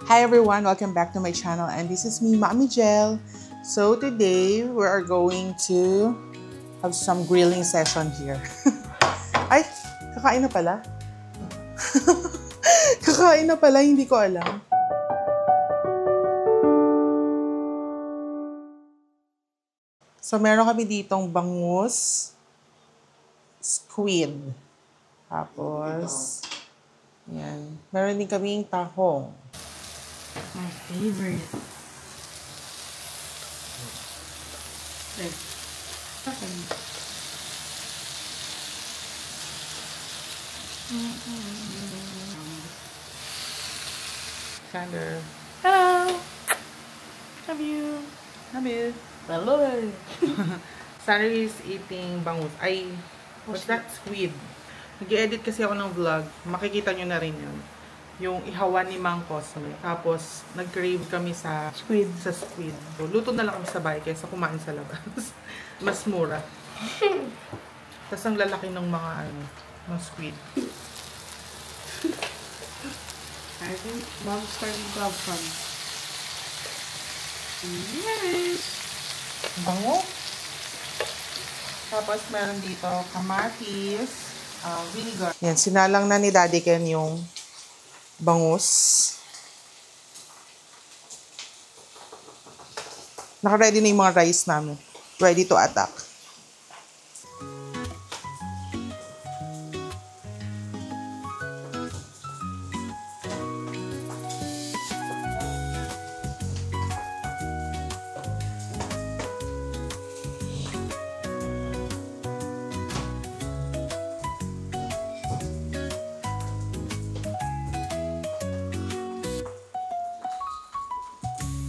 Hi everyone, welcome back to my channel and this is me, Mami Jel. So today we are going to have some grilling session here. Ay, kakain na pala? Kakain na pala, hindi ko alam. So meron kami ditong bangus, squid. Tapos, yan. Meron din kaming tahong. My favorite. Sander. Hello. Love you. Nabil. Hello. Sander is eating bangus. Ay, what's that? Squid. Nag-edit kasi ako ng vlog. Makikita nyo na rin yun. Yung ihawan ni Mang Cosme. Tapos, nag-crave kami sa squid. So, luto na lang kami sa bahay kaysa kumain sa labas. Mas mura. Tapos, ang lalaki ng mga ng squid. I think Mom's starting to have fun. Yes! Bango. Tapos, meron dito kamatis, vinegar. Yan, sinalang na ni Daddy Ken yung bangus. Naka-ready na yung mga rice namin. Ready to attack.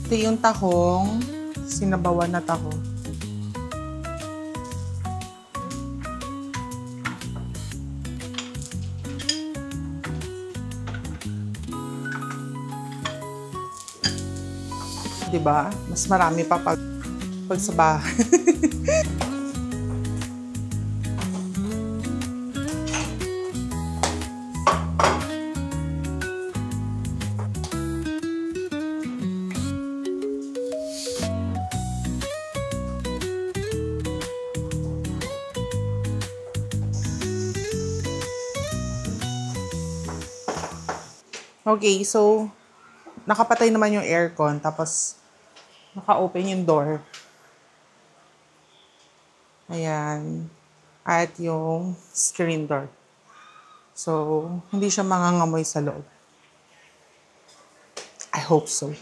Ito yung tahong, sinabawan na tahong. Diba? Mas marami pa pag sa bahay. Okay, so, nakapatay naman yung aircon, tapos, naka-open yung door. Ayan. At yung screen door. So, hindi siya mangangamoy sa loob. I hope so.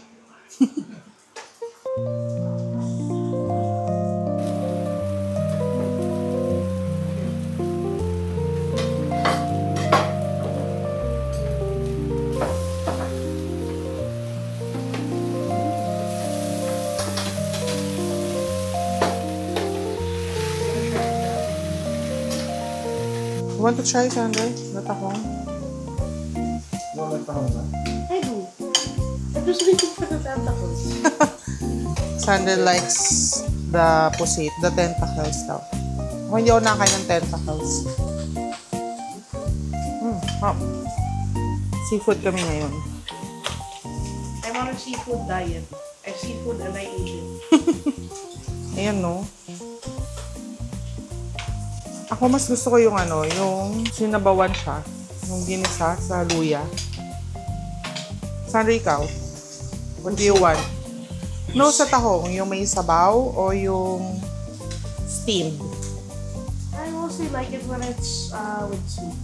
You want to try, Sandra? Natahong? No, natahong na. I do. I'm just waiting for the tentacles. Sandra likes the pusit, the tentacles daw. Ako hindi ako nakain ng tentacles. Seafood kami ngayon. I'm on a seafood diet. I have seafood and I eat it. Ayan, no? Ako mas gusto ko yung yung sinabawan siya. Yung ginisa sa luya. Sandra, ikaw? What do you want? No, sa tahong. Yung may sabaw o yung steamed? I mostly like it when it's with soup.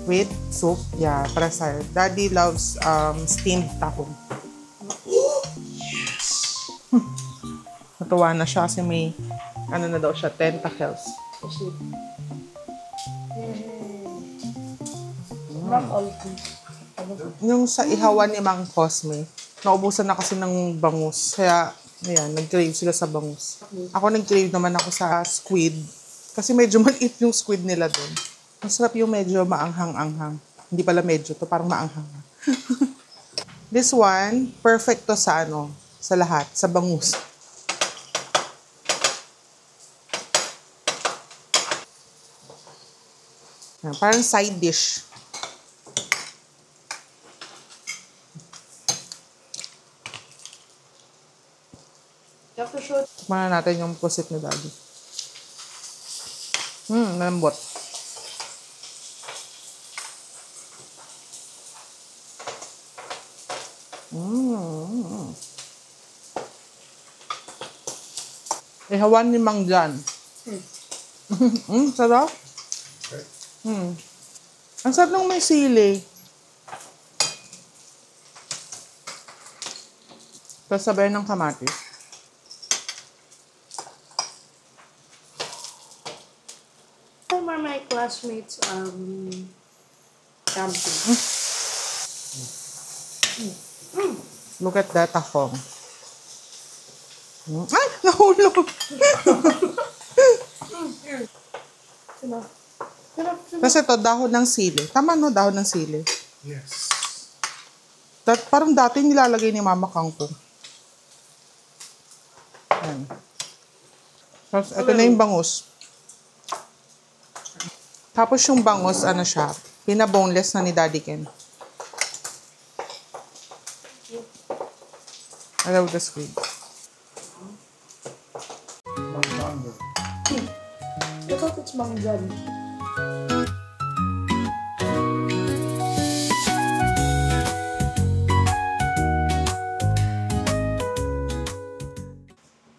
With soup? Yeah, para sa'yo. Daddy loves steamed tahong. Yes! Natuwa na siya kasi may na daw siya, tentacles. Soup. Not all food. Yung sa ihawan ni Mang Cosme, naubusan na kasi ng bangus. Kaya, ayan, nag-crave sila sa bangus. Ako nag-crave naman ako sa squid. Kasi medyo maliit yung squid nila doon. Masarap yung medyo maanghang-anghang. Hindi pala medyo to, parang maanghang. This one, perfect to sa sa lahat, sa bangus. Parang side dish. You have to show it. Tikman na natin yung pusit ni Daddy. Malambot. Ihawan ni Mang Jan. Sarap. Ang sarap ng may sili. Tapos sabay ng kamatis. Time are my classmates camping. Look at that ako. Ay! Nahulog! Kasi ito, dahon ng sili. Tama no, dahon ng sili. Yes. Parang dati nilalagay ni Mama Kangkong. Ayan. Tapos, ito na yung bangus. Tapos yung bangus, ano siya, pinaboneless na ni Daddy Ken. I love the squid. Mango. I thought it's Mang Jan.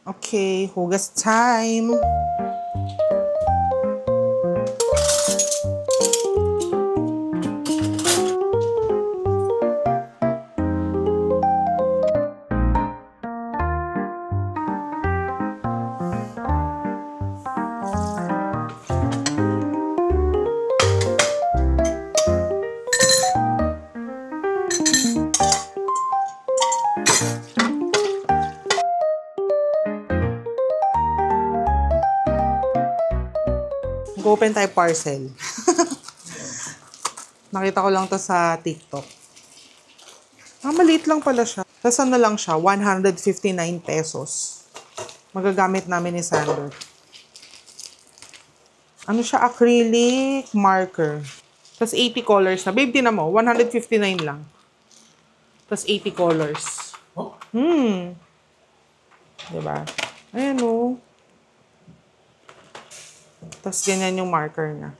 Okay, hugas time. Open tayo parcel. Nakita ko lang to sa TikTok. Maliit lang pala siya. Tapos ano lang siya, 159 pesos. Magagamit namin ni Sander. Ano siya, acrylic marker. Tapos 80 colors na. Babe, tinan mo, 159 lang. Tapos 80 colors. Oh? Diba? Ayan o. Tapos ganyan yung marker niya.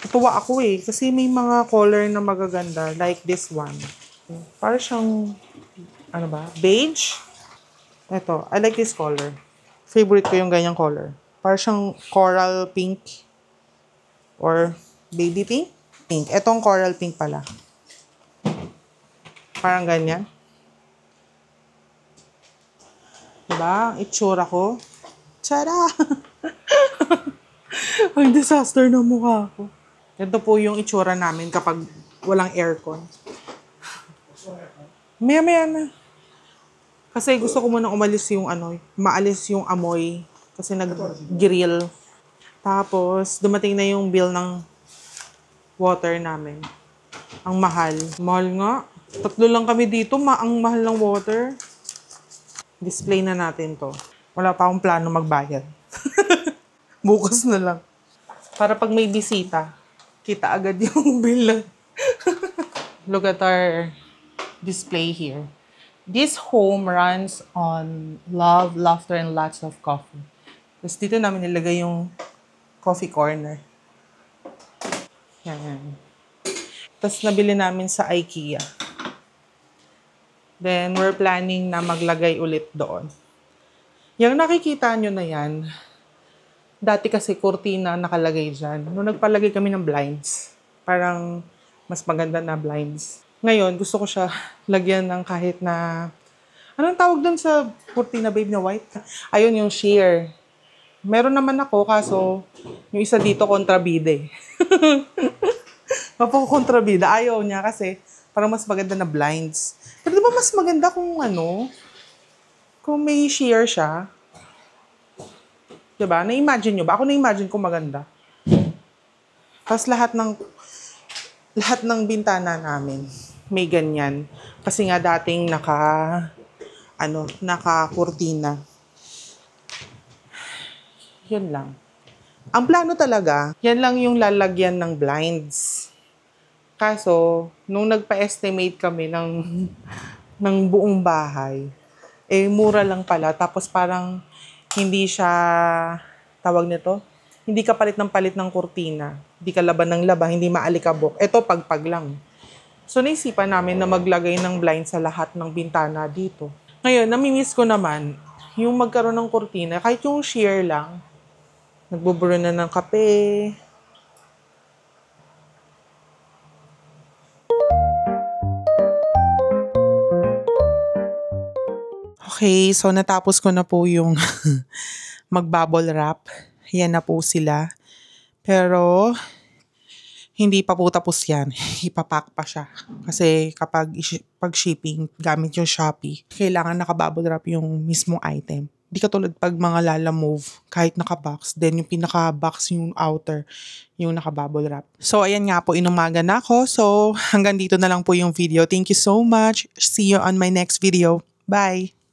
Natuwa ako eh. Kasi may mga color na magaganda. Like this one. Para siyang, ano ba? Beige. Ito. I like this color. Favorite ko yung ganyang color. Para siyang coral pink. Or baby pink. Pink. Itong coral pink pala. Parang ganyan. Diba? Ang itsura ko. Tara! Ang disaster ng mukha ko. Ito po yung itsura namin kapag walang aircon. Maya-maya na. Kasi gusto ko munang umalis yung maalis yung amoy. Kasi nag-grill. Tapos, dumating na yung bill ng water namin. Ang mahal. Mahal nga. 3 lang kami dito, ang mahal ng water. Display na natin to. Wala pa akong plano magbayad. Bukas na lang. Para pag may bisita, kita agad yung bill. Look at our display here. This home runs on love, laughter, and lots of coffee. Tapos dito namin nilagay yung coffee corner. Yan. Tapos nabili namin sa IKEA. Then, we're planning na maglagay ulit doon. Yung nakikita nyo na yan, dati kasi kurtina nakalagay dyan. Nung nagpalagay kami ng blinds, parang mas maganda na blinds. Ngayon, gusto ko siya lagyan ng kahit na, anong tawag doon sa kurtina, babe, na white? Ayun, yung sheer. Meron naman ako, kaso yung isa dito kontrabida. Kontrabida. Ayaw niya kasi parang mas maganda na blinds. Pero diba mas maganda kung may sheer siya? Diba? Na-imagine nyo ba? Ako na-imagine ko maganda. Tapos lahat ng bintana namin may ganyan. Kasi nga dating naka-kurtina. Yun lang. Ang plano talaga, yan lang yung lalagyan ng blinds. Kaso, nung nagpa-estimate kami ng buong bahay, Eh, mura lang pala. Tapos parang hindi siya, tawag nito, hindi ka palit ng kurtina. Hindi ka laban ng laban, hindi maalikabok. Ito, pagpag lang. So, naisipan namin na maglagay ng blind sa lahat ng bintana dito. Ngayon, namimiss ko naman yung magkaroon ng kurtina, kahit yung sheer lang. Nagbuburo na ng kape. Okay, so natapos ko na po yung mag-bubble wrap. Yan na po sila. Pero, hindi pa po tapos yan. Ipapack pa siya. Kasi pag shipping, gamit yung Shopee, kailangan naka-bubble wrap yung mismong item. Di katulad pag mga Lala Move, kahit naka-box, then yung pinaka-box yung outer, yung naka-bubble wrap. So, ayan nga po, inumaga na ako. So, hanggang dito na lang po yung video. Thank you so much. See you on my next video. Bye!